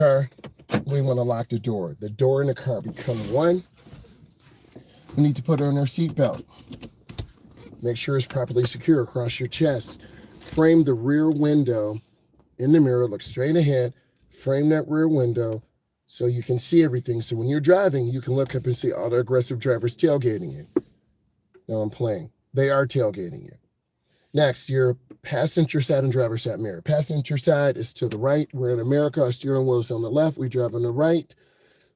car, we want to lock the door. The door and the car become one. We need to put on our seatbelt. Make sure it's properly secure across your chest. Frame the rear window in the mirror, look straight ahead, frame that rear window so you can see everything. So when you're driving, you can look up and see all the aggressive drivers tailgating you. No, I'm playing. They are tailgating you. Next, your passenger side and driver's side mirror. Passenger side is to the right. We're in America. Our steering wheel is on the left. We drive on the right.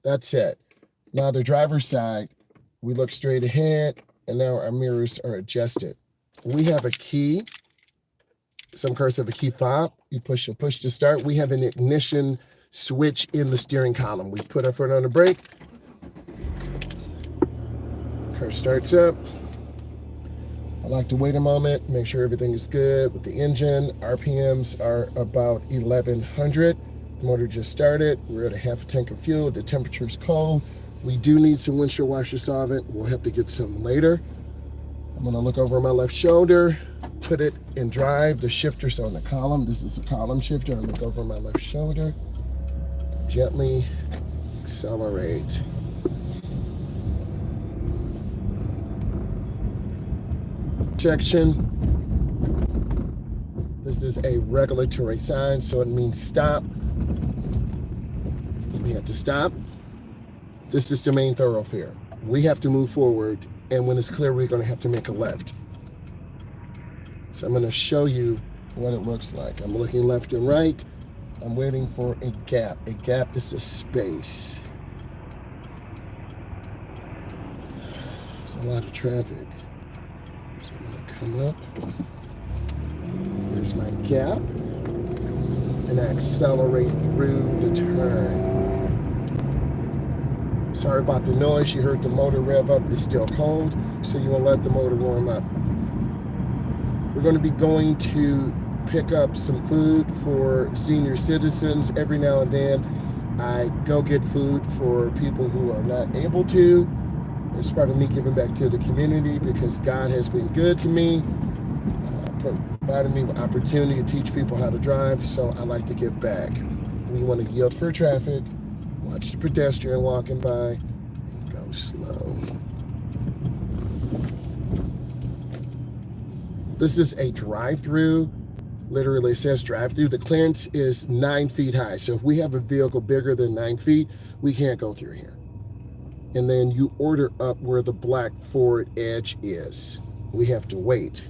That's it. Now the driver's side, we look straight ahead, and now our mirrors are adjusted. We have a key. Some cars have a key fob. You push to start. We have an ignition switch in the steering column. We put our foot on the brake. Car starts up. I like to wait a moment, make sure everything is good with the engine. RPMs are about 1100. The motor just started. We're at a half a tank of fuel. The temperature is cold. We do need some windshield washer solvent. We'll have to get some later. I'm gonna look over my left shoulder, put it in drive. The shifter's on the column. This is a column shifter. I look over my left shoulder, gently accelerate. Section. This is a regulatory sign, so it means stop. We have to stop. This is the main thoroughfare. We have to move forward, and when it's clear, we're going to have to make a left. So I'm going to show you what it looks like. I'm looking left and right. I'm waiting for a gap. A gap is a space. There's a lot of traffic. So I'm going to come up. Here's my gap. And I accelerate through the turn. Sorry about the noise. You heard the motor rev up. It's still cold, so you want to let the motor warm up. We're going to be going to pick up some food for senior citizens. Every now and then, I go get food for people who are not able to. It's part of me giving back to the community because God has been good to me, providing me with opportunity to teach people how to drive, so I like to give back. We want to yield for traffic, watch the pedestrian walking by, and go slow. This is a drive-through. Literally it says drive-through. The clearance is 9 feet high, so if we have a vehicle bigger than 9 feet, we can't go through here. And then you order up where the black Ford Edge is. We have to wait.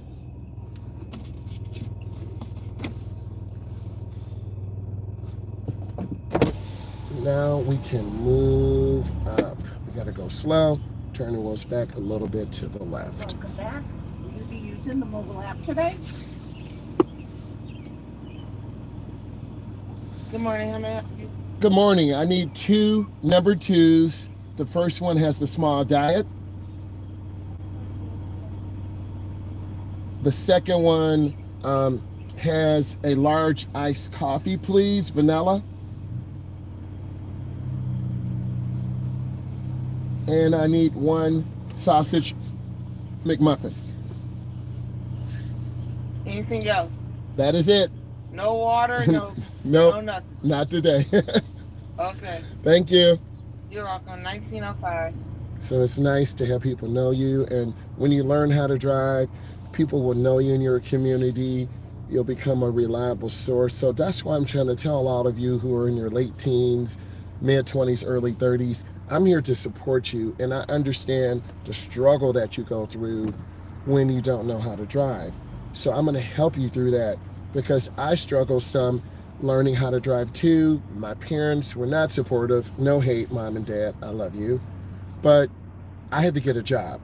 Now we can move up. We gotta go slow. Turn the wheels back a little bit to the left. Welcome back. Will you be using the mobile app today? Good morning, how may I help you? Good morning. I need 2 number 2s. The first one has the small diet. The second one has a large iced coffee, please, vanilla. And I need 1 sausage McMuffin. Anything else? That is it. No water, no, Nope, no nothing. not today. Okay, Thank you. you're welcome. 1905. So it's nice to have people know you, and when you learn how to drive, people will know you in your community. You'll become a reliable source. So that's why I'm trying to tell all of you who are in your late teens, mid-20s, early 30s, I'm here to support you, and I understand the struggle that you go through when you don't know how to drive. So I'm going to help you through that because I struggle some learning how to drive too. My parents were not supportive. No hate, Mom and Dad, I love you. But I had to get a job.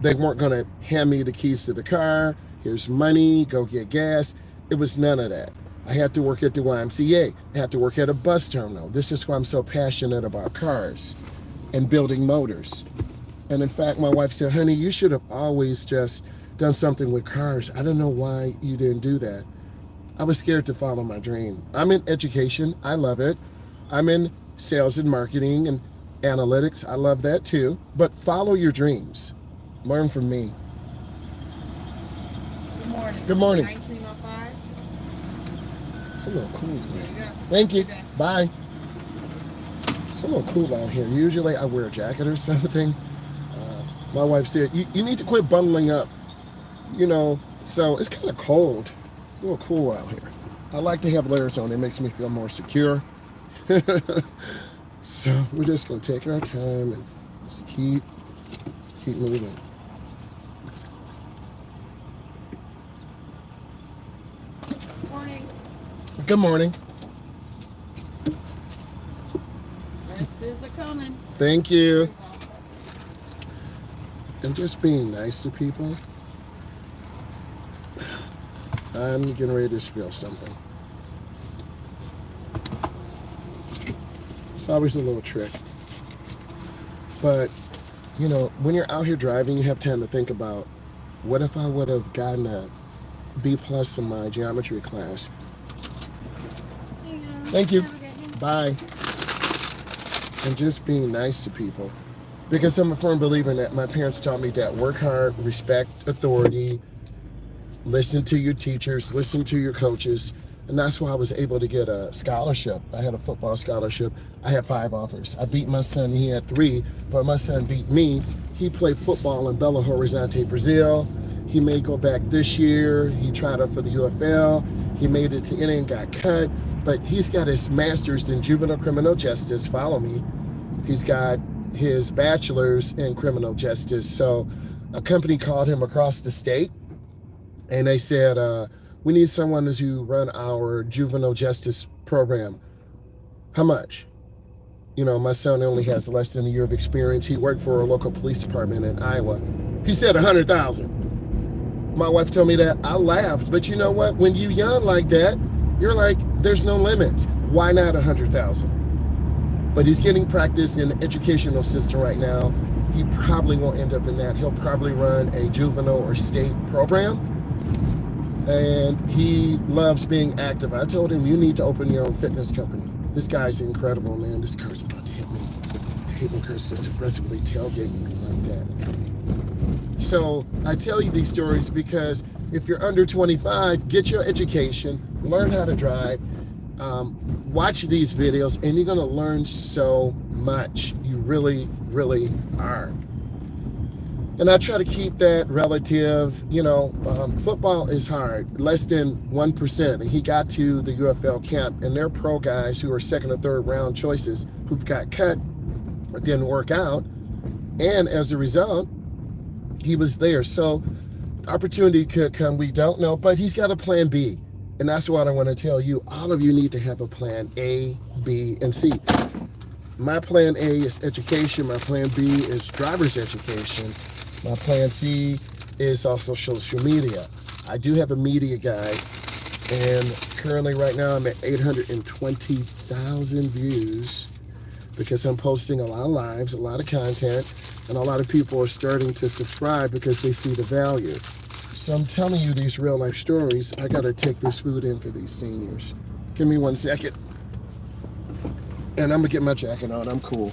They weren't going to hand me the keys to the car. Here's money, go get gas. It was none of that. I had to work at the YMCA. I had to work at a bus terminal. This is why I'm so passionate about cars and building motors. And in fact, my wife said, honey, you should have always just done something with cars. I don't know why you didn't do that. I was scared to follow my dream. I'm in education. I love it. I'm in sales and marketing and analytics. I love that too. But follow your dreams. Learn from me. Good morning. Good morning. 1905. It's a little cool today. There you go. Thank you. Okay. Bye. It's a little cool out here. Usually I wear a jacket or something. My wife said, you need to quit bundling up, you know. So it's kind of cold, a little cool out here. I like to have layers on. It makes me feel more secure. So we're just going to take our time and just keep moving. Morning. Good morning. Rest is a coming. Thank you. And just being nice to people. I'm getting ready to spill something. It's always a little trick. But, you know, when you're out here driving, you have time to think about, what if I would have gotten a B plus in my geometry class? Thank you. Bye. And just being nice to people. Because I'm a firm believer in that. My parents taught me that work hard, respect authority, listen to your teachers, listen to your coaches. And that's why I was able to get a scholarship. I had a football scholarship. I had 5 offers. I beat my son, he had 3, but my son beat me. He played football in Belo Horizonte, Brazil. He may go back this year. He tried out for the UFL. He made it to NA and got cut, but he's got his master's in juvenile criminal justice. Follow me. He's got his bachelor's in criminal justice. So a company called him across the state, and they said, we need someone to run our juvenile justice program. How much? You know, my son only has less than a year of experience. He worked for a local police department in Iowa. He said 100,000. My wife told me that. I laughed, but you know what? When you young like that, you're like, there's no limits. Why not 100,000? But he's getting practice in the educational system right now. He probably won't end up in that. He'll probably run a juvenile or state program. And he loves being active. I told him, you need to open your own fitness company. This guy's incredible, man. This car's about to hit me. I hate when cars just aggressively tailgate me like that. So I tell you these stories because if you're under 25, get your education, learn how to drive, watch these videos, and you're going to learn so much. You really, really are. And I try to keep that relative. You know, football is hard, less than 1%. And he got to the UFL camp, and they're pro guys who are second or third round choices who've got cut or didn't work out. And as a result, he was there. So opportunity could come, we don't know, but he's got a plan B. And that's what I want to tell you. All of you need to have a plan A, B, and C. My plan A is education. My plan B is driver's education. My plan C is also social media. I do have a media guide, and currently right now I'm at 820,000 views because I'm posting a lot of lives, a lot of content, and a lot of people are starting to subscribe because they see the value. So I'm telling you these real life stories. I gotta take this food in for these seniors. Give me 1 second. And I'm gonna get my jacket on. I'm cool.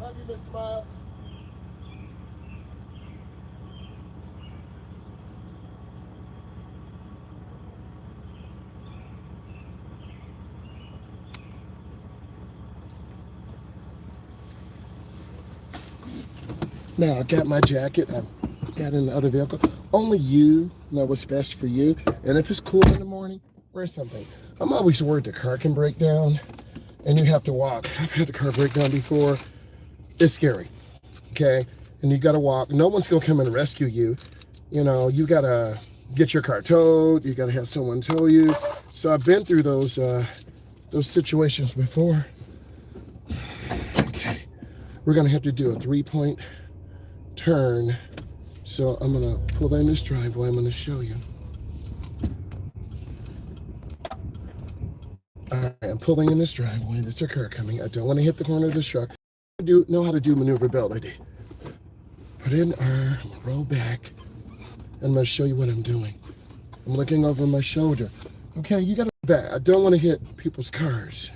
Love you, Mr. Myles. Now I got my jacket. I've got in the other vehicle. Only you know what's best for you. And if it's cool in the morning, wear something. I'm always worried the car can break down and you have to walk. I've had the car break down before. It's scary, okay? And you gotta walk. No one's gonna come and rescue you. You know, you gotta get your car towed. You gotta have someone tow you. So I've been through those situations before. Okay, we're gonna have to do a 3-point turn. So I'm gonna pull in this driveway. I'm gonna show you. All right, I'm pulling in this driveway. There's a car coming. I don't want to hit the corner of this truck. I do know how to do maneuverability. Put in R, I'm gonna roll back, and I'm gonna show you what I'm doing. I'm looking over my shoulder. Okay, you gotta back. I don't want to hit people's cars.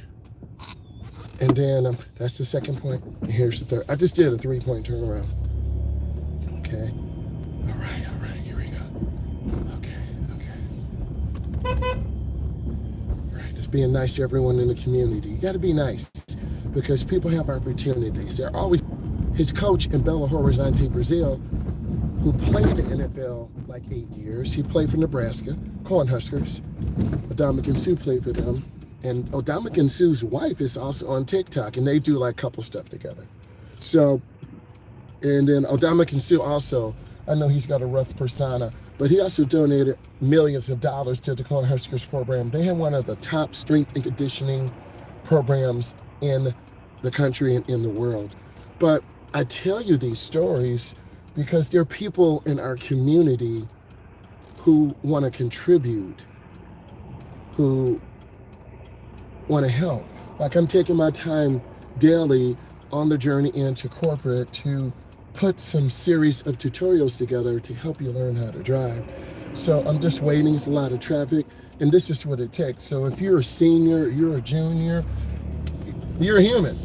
And then that's the second point. And here's the third. I just did a 3-point turnaround. Okay. All right, here we go. Okay. All right, just being nice to everyone in the community. You gotta be nice because people have opportunities. They're always, his coach in Belo Horizonte, Brazil, who played the NFL like 8 years. He played for Nebraska, Cornhuskers. Odamaka Sue played for them. And Odamaka Sue's wife is also on TikTok, and they do like couple stuff together. So, and then Odamaka Sue also, I know he's got a rough persona, but he also donated millions of dollars to the Cornhuskers program. They have one of the top strength and conditioning programs in the country and in the world. But I tell you these stories because there are people in our community who want to contribute, who want to help. Like I'm taking my time daily on the journey into corporate to put some series of tutorials together to help you learn how to drive. So I'm just waiting. It's a lot of traffic, and this is what it takes. So if you're a senior, you're a junior, you're a human.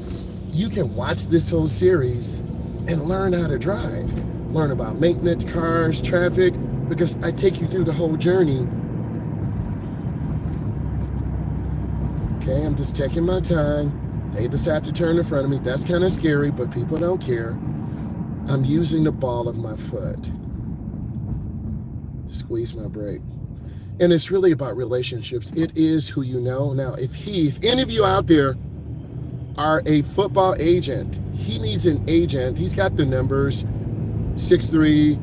You can watch this whole series and learn how to drive. Learn about maintenance, cars, traffic, because I take you through the whole journey. Okay, I'm just taking my time. They decide to turn in front of me. That's kind of scary, but people don't care. I'm using the ball of my foot to squeeze my brake. And it's really about relationships. It is who you know. Now, if any of you out there are a football agent, he needs an agent. He's got the numbers 6'3",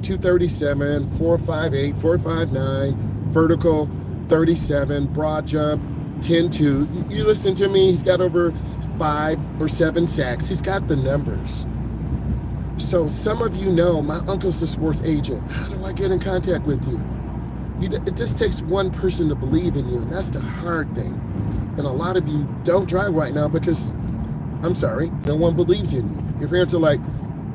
237, 458, 459, vertical 37, broad jump 10.2. You listen to me, he's got over 5 or 7 sacks. He's got the numbers. So some of you know, my uncle's a sports agent. How do I get in contact with you? It just takes one person to believe in you, and that's the hard thing. And a lot of you don't drive right now because, I'm sorry, no one believes in you. Your parents are like,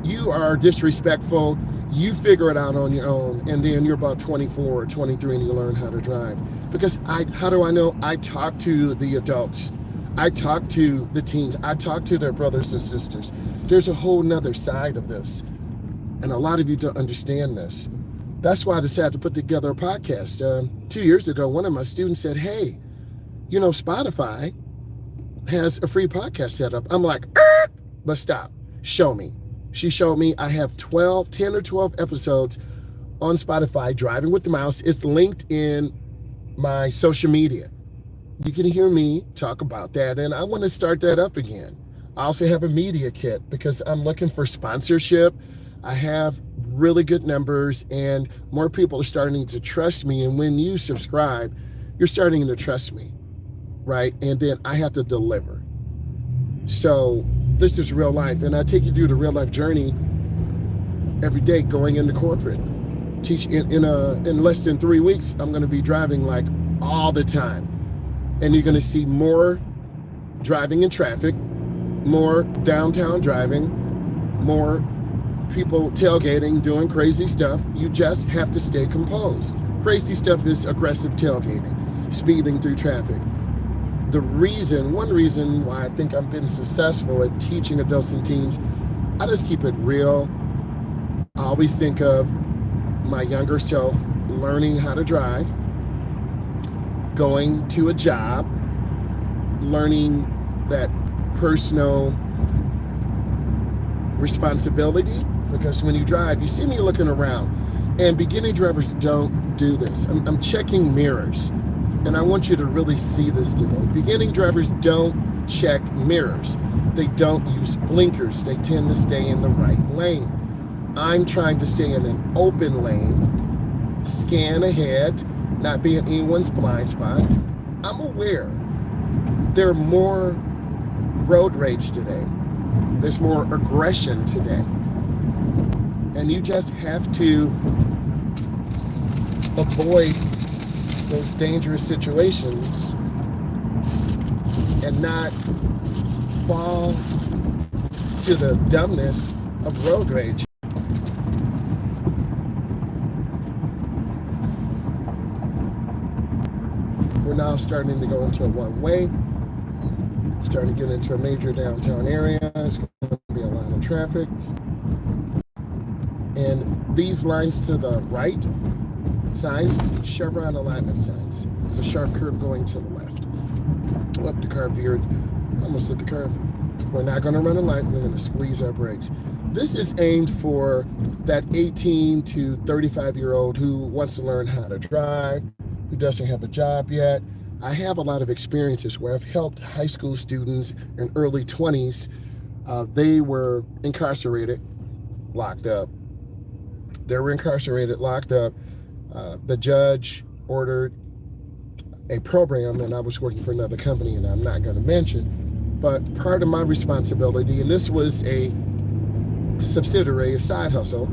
you are disrespectful, you figure it out on your own, and then you're about 24 or 23 and you learn how to drive. Because how do I know? I talk to the adults. I talk to the teens. I talk to their brothers and sisters. There's a whole nother side of this. And a lot of you don't understand this. That's why I decided to put together a podcast. 2 years ago, one of my students said, hey, you know, Spotify has a free podcast set up. I'm like, but stop, show me. She showed me. I have 10 or 12 episodes on Spotify, Driving with the Myles. It's linked in my social media. You can hear me talk about that, and I want to start that up again. I also have a media kit because I'm looking for sponsorship. I have really good numbers, and more people are starting to trust me, and when you subscribe, you're starting to trust me, right? And then I have to deliver. So this is real life, and I take you through the real life journey every day going into corporate. Teach in less than 3 weeks, I'm going to be driving like all the time. And you're going to see more driving in traffic, more downtown driving, more people tailgating, doing crazy stuff. You just have to stay composed. Crazy stuff is aggressive tailgating, speeding through traffic. One reason why I think I've been successful at teaching adults and teens, I just keep it real. I always think of my younger self learning how to drive, going to a job, learning that personal responsibility, because when you drive, you see me looking around, And beginning drivers don't do this. I'm checking mirrors, and I want you to really see this today. Beginning drivers don't check mirrors. They don't use blinkers. They tend to stay in the right lane. I'm trying to stay in an open lane, scan ahead, not be in anyone's blind spot. I'm aware there are more road rage today. There's more aggression today. And you just have to avoid those dangerous situations and not fall to the dumbness of road rage. We're now starting to go into a one-way, starting to get into a major downtown area. It's going to be a lot of traffic. And these lines to the right, signs, chevron alignment signs. It's a sharp curve going to the left. Up the car veered, almost hit the curb. We're not going to run a light, we're going to squeeze our brakes. This is aimed for that 18 to 35-year-old who wants to learn how to drive, who doesn't have a job yet. I have a lot of experiences where I've helped high school students in early 20s. They were incarcerated, locked up. They were incarcerated, locked up. The judge ordered a program, and I was working for another company, and I'm not going to mention, but part of my responsibility, and this was a subsidiary, a side hustle,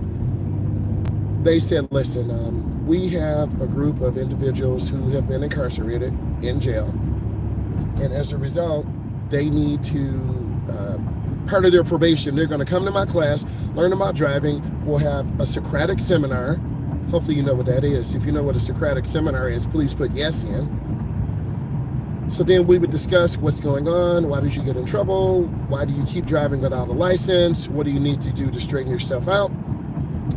they said, listen, we have a group of individuals who have been incarcerated in jail, and as a result, they need to, part of their probation, they're going to come to my class, learn about driving. We'll have a Socratic seminar. Hopefully you know what that is. If you know what a Socratic seminar is, please put yes in. So then we would discuss what's going on. Why did you get in trouble? Why do you keep driving without a license? What do you need to do to straighten yourself out?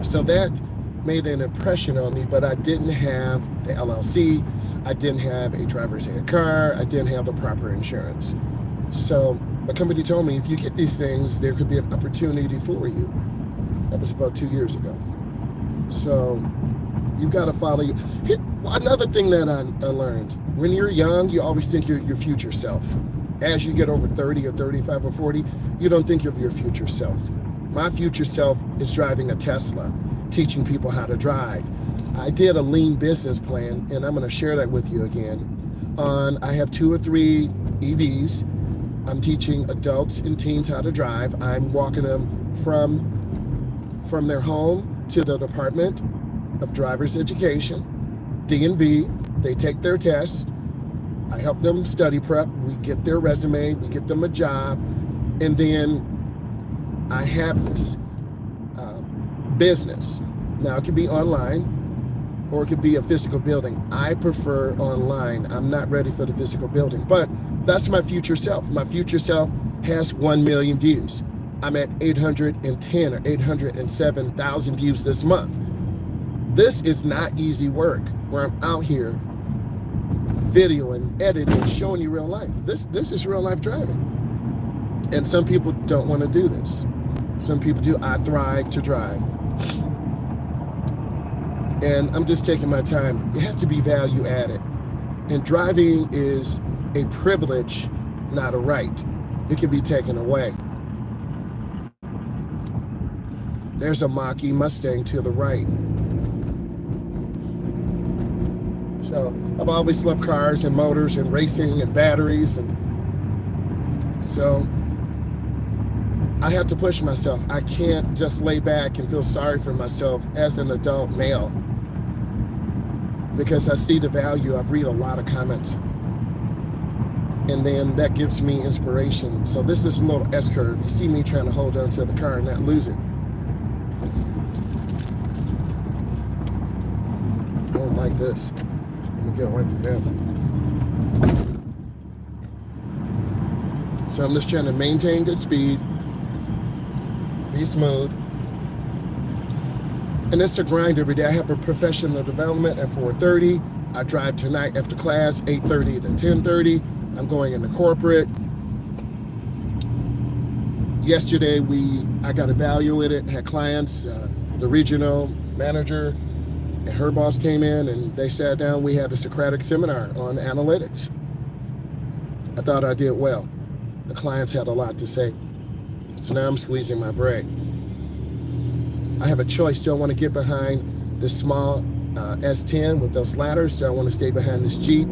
So that made an impression on me, but I didn't have the LLC. I didn't have a driver's ed car. I didn't have the proper insurance. So the company told me, if you get these things, there could be an opportunity for you. That was about 2 years ago. So you've got to follow you. Another thing that I learned, when you're young, you always think you're your future self. As you get over 30 or 35 or 40, you don't think of your future self. My future self is driving a Tesla, teaching people how to drive. I did a lean business plan, and I'm going to share that with you again. I have 2 or 3 EVs. I'm teaching adults and teens how to drive. I'm walking them from their home to the Department of Driver's Education, DMV. They take their test. I help them study prep. We get their resume. We get them a job. And then I have this business. Now, it could be online or it could be a physical building. I prefer online. I'm not ready for the physical building, but that's my future self. My future self has 1 million views. I'm at 810 or 807,000 views this month. This is not easy work where I'm out here videoing, editing, showing you real life. This is real life driving. And some people don't want to do this. Some people do. I thrive to drive. And I'm just taking my time. It has to be value added. And driving is a privilege, not a right. It can be taken away. There's a Mach-E Mustang to the right. So I've always loved cars and motors and racing and batteries. And so I have to push myself. I can't just lay back and feel sorry for myself as an adult male, because I see the value. I've read a lot of comments, and then that gives me inspiration. So this is a little S-curve. You see me trying to hold on to the car and not lose it. I don't like this. Let me get away from them. So I'm just trying to maintain good speed, be smooth. And it's a grind every day. I have a professional development at 4:30. I drive tonight after class, 8:30 to 10:30. I'm going into corporate. Yesterday, I got evaluated, had clients, the regional manager And her boss came in and they sat down. We had a Socratic seminar on analytics. I thought I did well. The clients had a lot to say. So now I'm squeezing my brake. I have a choice. Do I want to get behind this small S10 with those ladders? Do I want to stay behind this Jeep?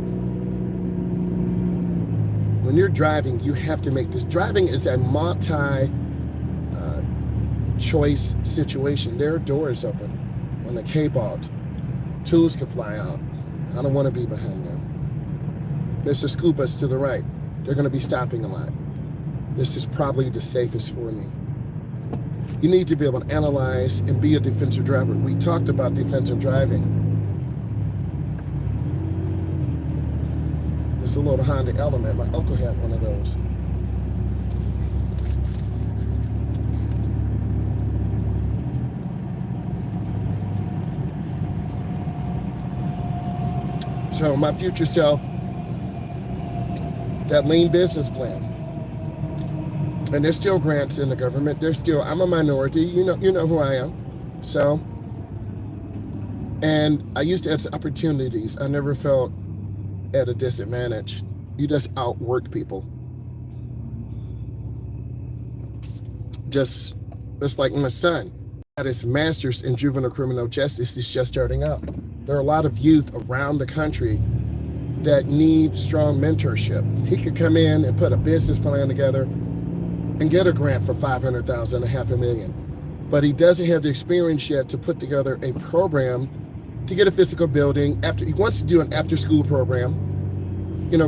When you're driving, you have to make this. Driving is a multi-choice situation. There are doors open on the K-Balt. Tools can fly out. I don't want to be behind them. There's a school bus to the right. They're going to be stopping a lot. This is probably the safest for me. You need to be able to analyze and be a defensive driver. We talked about defensive driving. There's a little Honda Element. My uncle had one of those. So my future self, that lean business plan. And there's still grants in the government. I'm a minority. You know who I am. So, and I used to have opportunities. I never felt at a disadvantage. You just outwork people. Just like my son had his master's in juvenile criminal justice. He's just starting out. There are a lot of youth around the country that need strong mentorship. He could come in and put a business plan together and get a grant for $500,000, $500,000. But he doesn't have the experience yet to put together a program to get a physical building. He wants to do an after-school program,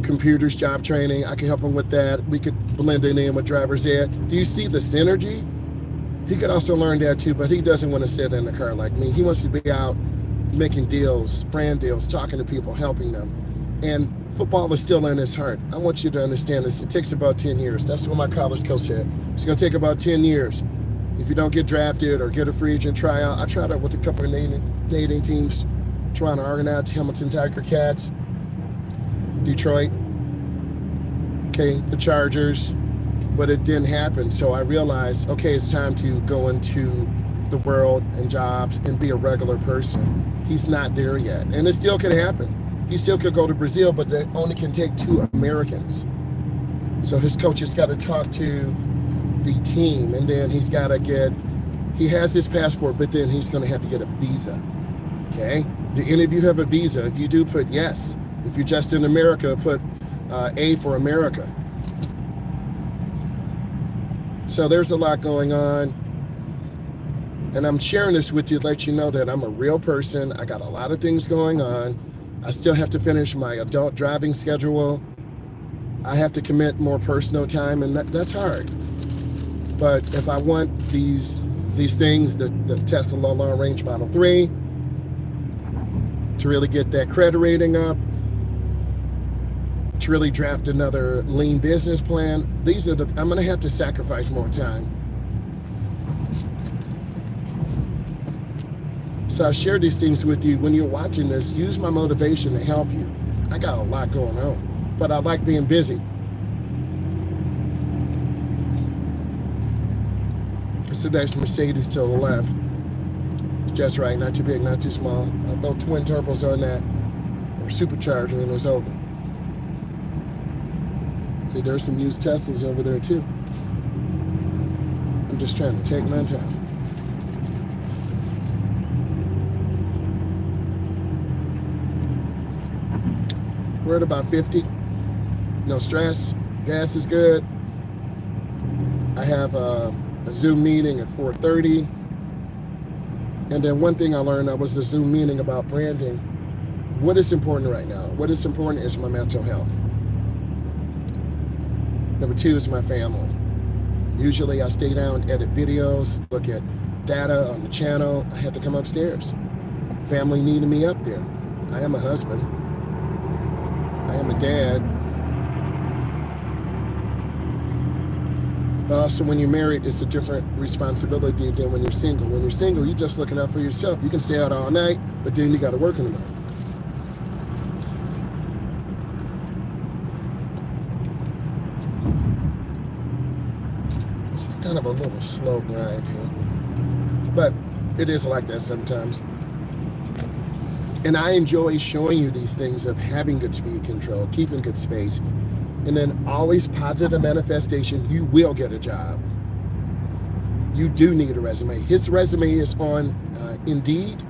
computers, job training. I can help him with that. We could blend it in with driver's ed. Do you see the synergy? He could also learn that too, but he doesn't want to sit in the car like me. He wants to be out making deals, brand deals, talking to people, helping them. And football is still in his heart. I want you to understand this. It takes about 10 years. That's what my college coach said. It's going to take about 10 years. If you don't get drafted or get a free agent tryout, I tried out with a couple of Canadian teams, trying to organize Hamilton Tiger Cats, Detroit, the Chargers, but it didn't happen. So I realized, okay, it's time to go into the world and jobs and be a regular person. He's not there yet. And it still could happen. He still could go to Brazil, but they only can take 2 Americans. So his coach has got to talk to the team, and then he has his passport, but then he's going to have to get a visa. Okay? Do any of you have a visa? If you do, put yes. If you're just in America, put A for America. So there's a lot going on. And I'm sharing this with you to let you know that I'm a real person. I got a lot of things going on. I still have to finish my adult driving schedule. I have to commit more personal time, and that's hard. But if I want these things, the Tesla Long Range Model 3, to really get that credit rating up, to really draft another lean business plan, I'm gonna have to sacrifice more time. So I share these things with you. When you're watching this, use my motivation to help you. I got a lot going on, but I like being busy. It's the next Mercedes to the left. It's just right, not too big, not too small. I'll throw twin turbos on that, or supercharger, and it's over. See, there's some used Teslas over there too. I'm just trying to take my time. We're at about 50. No stress. Gas is good. I have a Zoom meeting at 4:30. And then one thing I learned, that was the Zoom meeting about branding. What is important right now? What is important is my mental health. Number 2 is my family. Usually I stay down, edit videos, look at data on the channel. I had to come upstairs. Family needed me up there. I am a husband. I am a dad. But also when you're married, it's a different responsibility than when you're single. When you're single, you're just looking out for yourself. You can stay out all night, but then you got to work in the morning. This is kind of a little slow grind here, but it is like that sometimes. And I enjoy showing you these things of having good speed control, keeping good space, and then always positive manifestation. You will get a job. You do need a resume. His resume is on Indeed.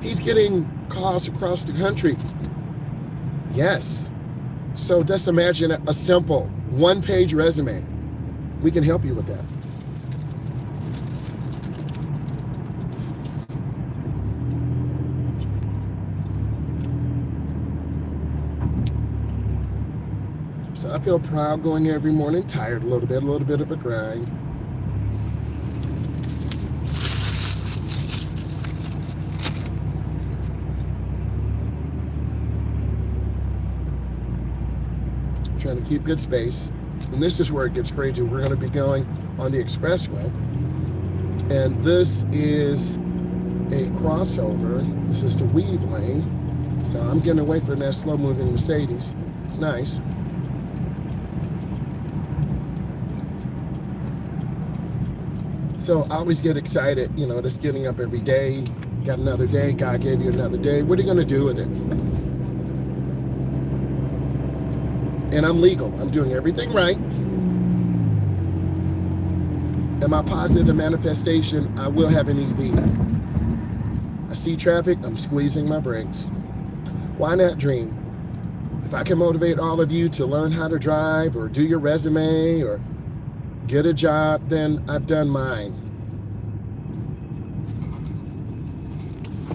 He's getting calls across the country. Yes. So just imagine a simple one-page resume. We can help you with that. So I feel proud going every morning, tired a little bit of a grind. Trying to keep good space. And this is where it gets crazy. We're going to be going on the expressway. And this is a crossover. This is the weave lane. So I'm getting away from that slow moving Mercedes. It's nice. So I always get excited, you know, just getting up every day. Got another day. God gave you another day. What are you going to do with it? And I'm legal. I'm doing everything right. And my positive manifestation, I will have an EV. I see traffic, I'm squeezing my brakes. Why not dream? If I can motivate all of you to learn how to drive or do your resume or get a job, then I've done mine.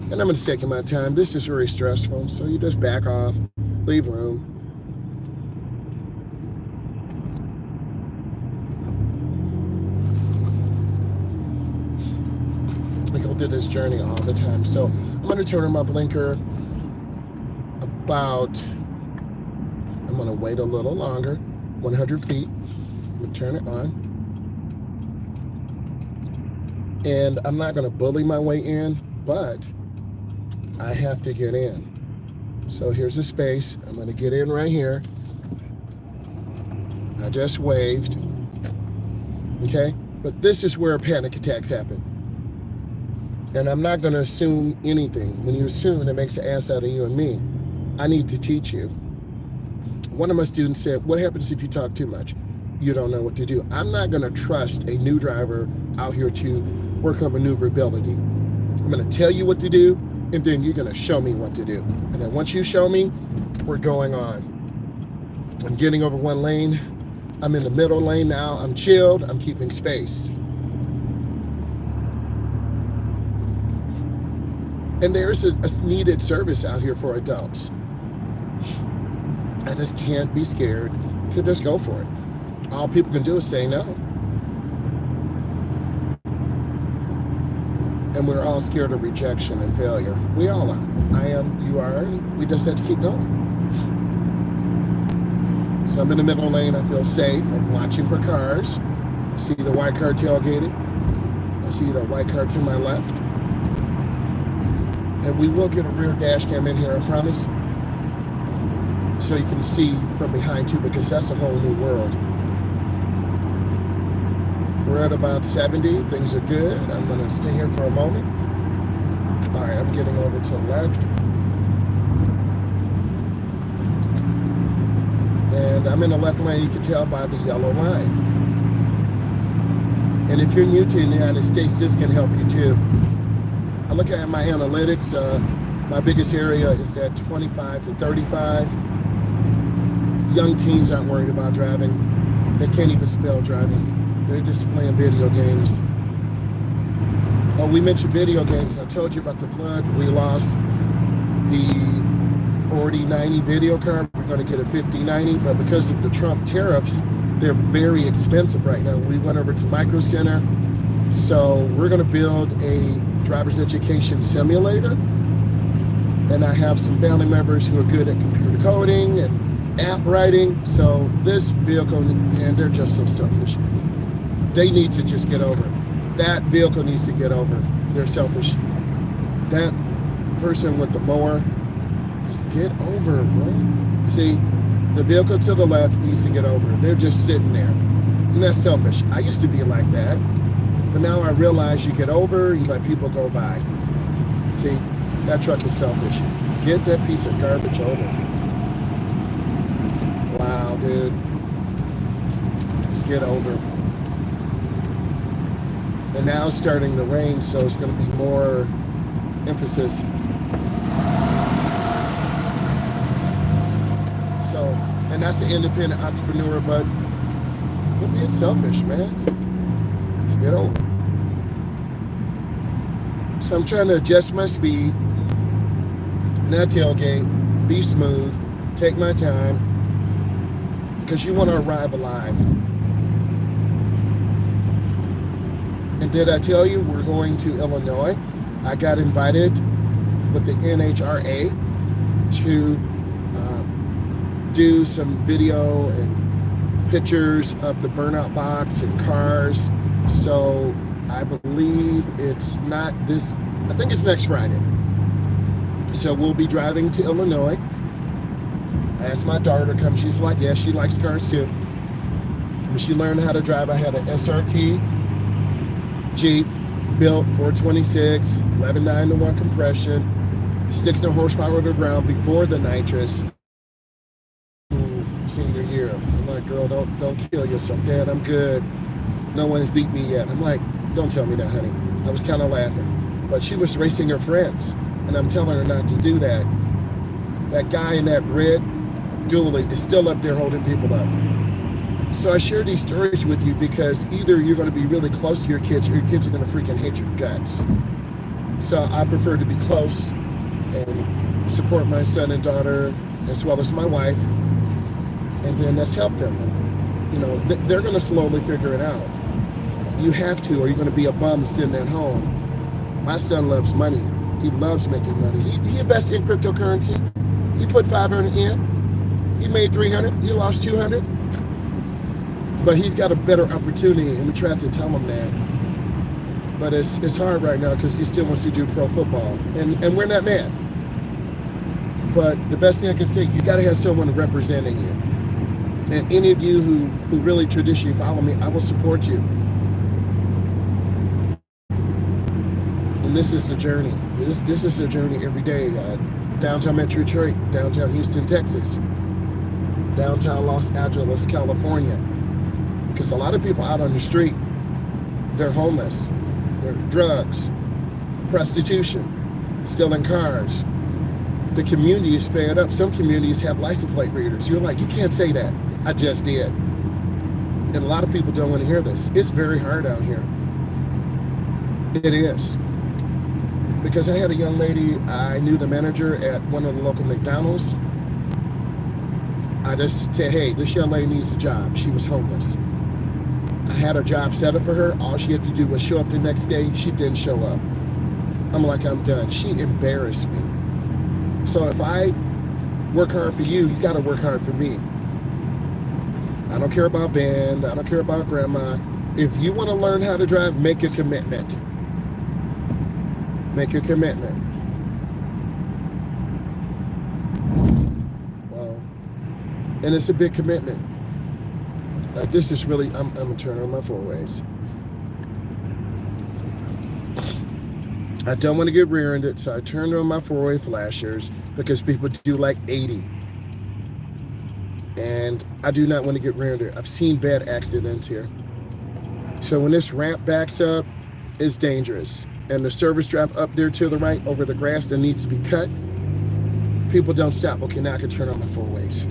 And I'm just taking my time. This is very stressful, so you just back off, leave room. I go through this journey all the time. So I'm going to turn on my blinker about, I'm going to wait a little longer, 100 feet. I'm going to turn it on. And I'm not going to bully my way in, but I have to get in. So here's the space. I'm going to get in right here. I just waved. Okay? But this is where panic attacks happen. And I'm not going to assume anything. When you assume, it makes an ass out of you and me. I need to teach you. One of my students said, what happens if you talk too much? You don't know what to do. I'm not going to trust a new driver out here to work on maneuverability. I'm going to tell you what to do, and then you're going to show me what to do. And then once you show me, we're going on. I'm getting over one lane. I'm in the middle lane now. I'm chilled. I'm keeping space. And there's a needed service out here for adults. I just can't be scared to just go for it. All people can do is say no. And we're all scared of rejection and failure. We all are. I am, you are, and we just have to keep going. So I'm in the middle lane, I feel safe. I'm watching for cars. I see the white car tailgating. I see the white car to my left. And we will get a rear dash cam in here, I promise. So you can see from behind too, because that's a whole new world. We're at about 70, things are good. I'm gonna stay here for a moment. All right, I'm getting over to the left. And I'm in the left lane, you can tell by the yellow line. And if you're new to the United States, this can help you too. I look at my analytics, my biggest area is that 25 to 35. Young teens aren't worried about driving. They can't even spell driving. They're just playing video games. Oh, we mentioned video games. I told you about the flood. We lost the 4090 video card. We're going to get a 5090, but because of the Trump tariffs, they're very expensive right now. We went over to Micro Center. So we're going to build a driver's education simulator. And I have some family members who are good at computer coding and app writing. So this vehicle, and they're just so selfish. They need to just get over it. That vehicle needs to get over it. They're selfish. That person with the mower, just get over it, bro. See, the vehicle to the left needs to get over it. They're just sitting there. And that's selfish. I used to be like that. But now I realize you get over, you let people go by. See, That truck is selfish. Get that piece of garbage over. Wow, dude. Let's get over. And now it's starting to rain, so it's going to be more emphasis. So, and that's the independent entrepreneur, but we're being selfish, man. Let's get over. So I'm trying to adjust my speed, not tailgate, be smooth, take my time, because you want to arrive alive. And did I tell you we're going to Illinois? I got invited with the NHRA to do some video and pictures of the burnout box and cars. So I believe it's not this, I think it's next Friday. So we'll be driving to Illinois. I asked my daughter to come. She's like, yeah, she likes cars too. When she learned how to drive, I had an SRT Jeep built 426, 11.9-to-1 compression, 600 horsepower to the ground before the nitrous. Senior year, I'm like, girl, don't kill yourself. Dad, I'm good. No one has beat me yet. I'm like, don't tell me that, honey. I was kind of laughing, but she was racing her friends, and I'm telling her not to do that. That guy in that red dually is still up there holding people up. So I share these stories with you because either you're going to be really close to your kids, or your kids are going to freaking hate your guts. So I prefer to be close and support my son and daughter as well as my wife, and then let's help them. And, you know, they're going to slowly figure it out. You have to, or you're going to be a bum sitting at home. My son loves money. He loves making money. He invests in cryptocurrency. He put 500 in. He made 300. He lost 200. But he's got a better opportunity, and we tried to tell him that. But it's hard right now because he still wants to do pro football, and we're not mad. But the best thing I can say, you got to have someone representing you. And any of you who really traditionally follow me, I will support you. And this is a journey. This is a journey every day. Downtown Metro Detroit, downtown Houston, Texas, downtown Los Angeles, California. Because a lot of people out on the street, they're homeless, they're drugs, prostitution, stealing cars. The community is fed up. Some communities have license plate readers. You're like, you can't say that. I just did. And a lot of people don't want to hear this. It's very hard out here. It is. Because I had a young lady, I knew the manager at one of the local McDonald's. I just said, hey, this young lady needs a job. She was homeless. I had a job set up for her. All she had to do was show up the next day. She didn't show up. I'm like, I'm done. She embarrassed me. So if I work hard for you, you got to work hard for me. I don't care about band. I don't care about grandma. If you want to learn how to drive, make a commitment. Make a commitment. Wow. And it's a big commitment. This is really, I'm going to turn on my four ways. I don't want to get rear-ended, so I turned on my four-way flashers because people do like 80. And I do not want to get rear-ended. I've seen bad accidents here. So when this ramp backs up, it's dangerous. And the service drive up there to the right over the grass that needs to be cut, people don't stop. Okay, now I can turn on my four ways.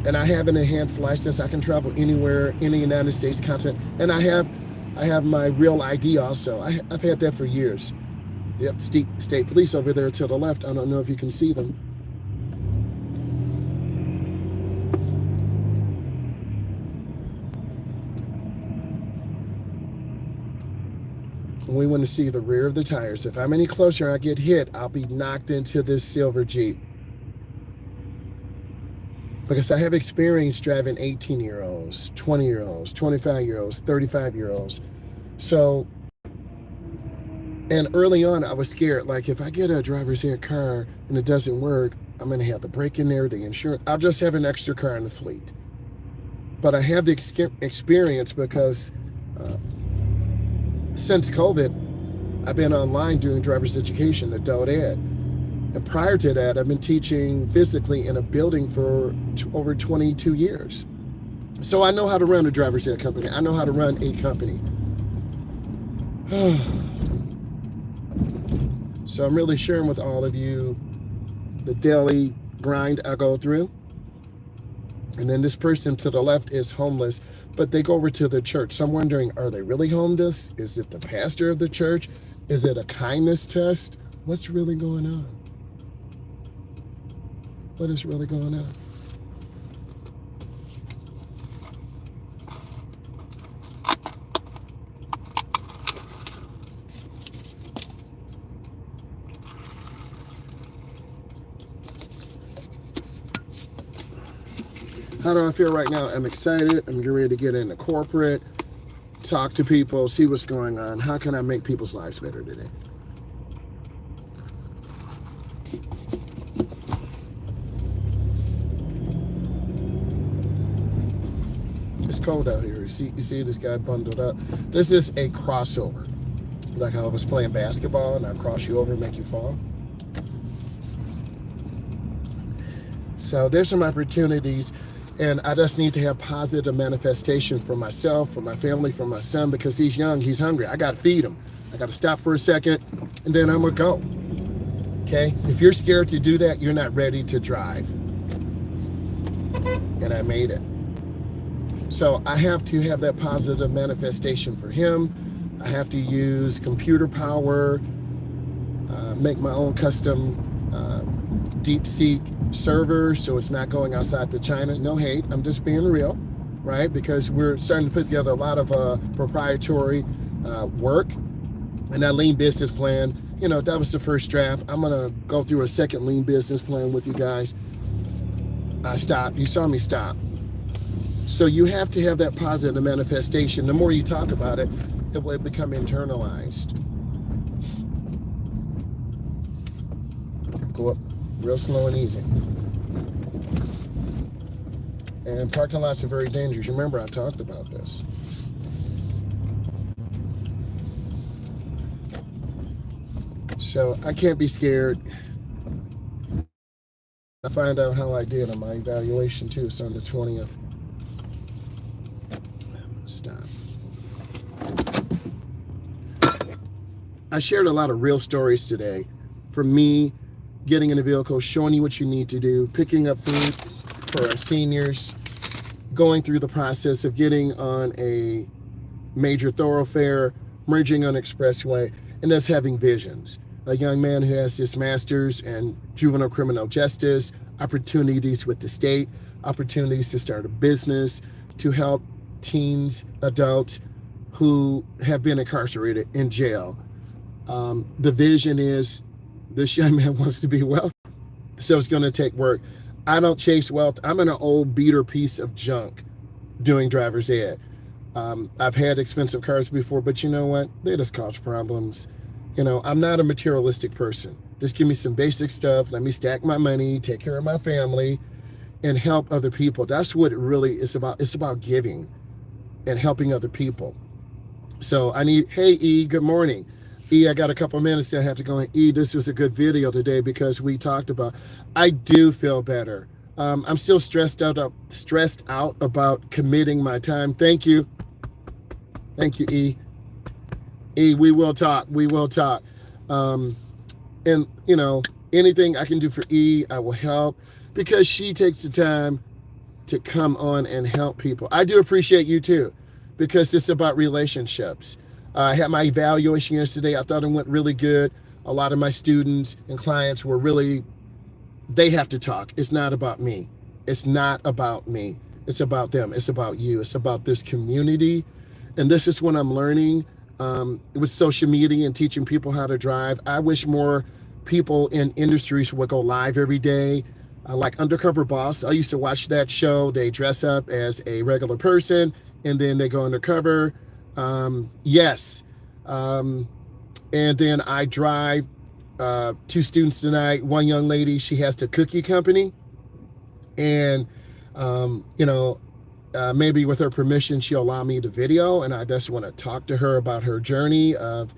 And I have an enhanced license. I can travel anywhere in the United States continent. And I have my real ID also. I've had that for years. Yep, state police over there to the left. I don't know if you can see them. We want to see the rear of the tires. If I'm any closer, I get hit, I'll be knocked into this silver Jeep. Because I have experience driving 18-year-olds, 20-year-olds, 25-year-olds, 35-year-olds. So, and early on, I was scared. Like, if I get a driver's ed car and it doesn't work, I'm going to have the brake in there, the insurance. I'll just have an extra car in the fleet. But I have the experience because since COVID, I've been online doing driver's education, adult ed. And prior to that, I've been teaching physically in a building for over 22 years. So I know how to run a driver's ed company. I know how to run a company. So I'm really sharing with all of you the daily grind I go through. And then this person to the left is homeless, but they go over to the church. So I'm wondering, are they really homeless? Is it the pastor of the church? Is it a kindness test? What's really going on? What is really going on? How do I feel right now? I'm excited. I'm getting ready to get into corporate, talk to people, see what's going on. How can I make people's lives better today? It's cold out here. You see this guy bundled up. This is a crossover. Like I was playing basketball and I cross you over and make you fall. So there's some opportunities. And I just need to have positive manifestation for myself, for my family, for my son, because he's young, he's hungry. I got to feed him. I got to stop for a second, and then I'm going to go. Okay? If you're scared to do that, you're not ready to drive. And I made it. So I have to have that positive manifestation for him. I have to use computer power, make my own custom DeepSeek server, so it's not going outside to China. No hate, I'm just being real, right? Because we're starting to put together a lot of proprietary work. And that lean business plan, you know, that was the first draft. I'm gonna go through a second lean business plan with you guys. I stopped, you saw me stop. So you have to have that positive manifestation. The more you talk about it, it will become internalized. Go up real slow and easy. And parking lots are very dangerous. Remember, I talked about this. So I can't be scared. I find out how I did on my evaluation too. It's on the 20th. Stop. I shared a lot of real stories today. From me getting in a vehicle, showing you what you need to do, picking up food for our seniors, going through the process of getting on a major thoroughfare, merging on expressway, and us having visions. A young man who has his master's in juvenile criminal justice, opportunities with the state, opportunities to start a business, to help teens, adults who have been incarcerated in jail. The vision is this young man wants to be wealthy, so it's going to take work. I don't chase wealth. I'm an old beater piece of junk doing driver's ed. I've had expensive cars before, but you know what? They just cause problems. You know, I'm not a materialistic person. Just give me some basic stuff. Let me stack my money, take care of my family, and help other people. That's what it really is about. It's about giving and helping other people. So I need, hey E, good morning. E, I got a couple minutes I have to go in. E, this was a good video today because we talked about, I do feel better. I'm still stressed out about committing my time. Thank you. Thank you, E. E, we will talk. We will talk. And, you know, anything I can do for E, I will help because she takes the time to come on and help people. I do appreciate you too, because it's about relationships. I had my evaluation yesterday. I thought it went really good. A lot of my students and clients were really, they have to talk. It's not about me. It's not about me. It's about them. It's about you. It's about this community. And this is what I'm learning with social media and teaching people how to drive. I wish more people in industries would go live every day. Like Undercover Boss, I used to watch that show. They dress up as a regular person and then they go undercover. Yes. And then I drive 2 students tonight. One young lady, she has the cookie company. And, you know, maybe with her permission, she'll allow me to video. And I just want to talk to her about her journey of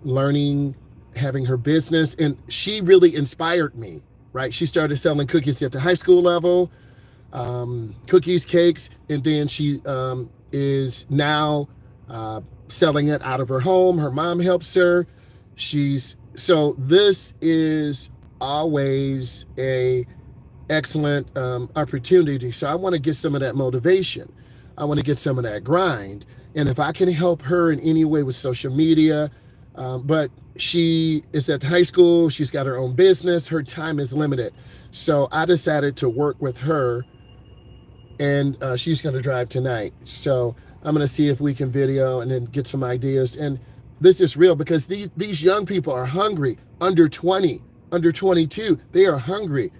learning, having her business. And she really inspired me, right? She started selling cookies at the high school level, cookies, cakes, and then she is now selling it out of her home. Her mom helps her. So this is always a excellent opportunity. So I want to get some of that motivation. I want to get some of that grind. And if I can help her in any way with social media, but she is at high school, she's got her own business, her time is limited. So I decided to work with her, and she's going to drive tonight. So I'm going to see if we can video and then get some ideas. And this is real because these young people are hungry, under 20, under 22. They are hungry.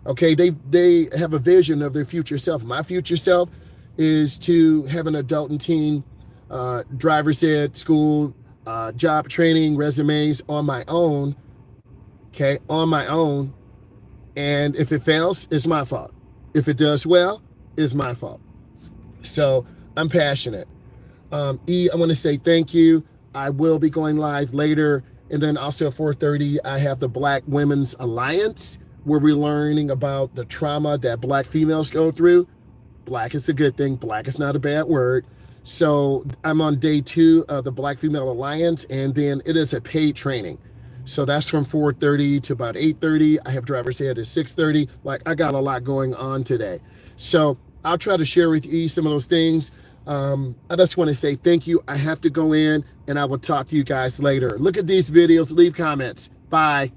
Okay, they have a vision of their future self. My future self is to have an adult and teen driver's ed, school, job training, resumes on my own. Okay, on my own. And if it fails, it's my fault. If it does well, it's my fault. So I'm passionate. I want to say thank you. I will be going live later. And then also at 4:30, I have the Black Women's Alliance, where we're learning about the trauma that Black females go through. Black is a good thing. Black is not a bad word. So I'm on day 2 of the Black Female Alliance, and then it is a paid training. So that's from 4:30 to about 8:30. I have driver's ed at 6:30. Like, I got a lot going on today. So I'll try to share with you some of those things. I just want to say thank you. I have to go in, and I will talk to you guys later. Look at these videos. Leave comments. Bye.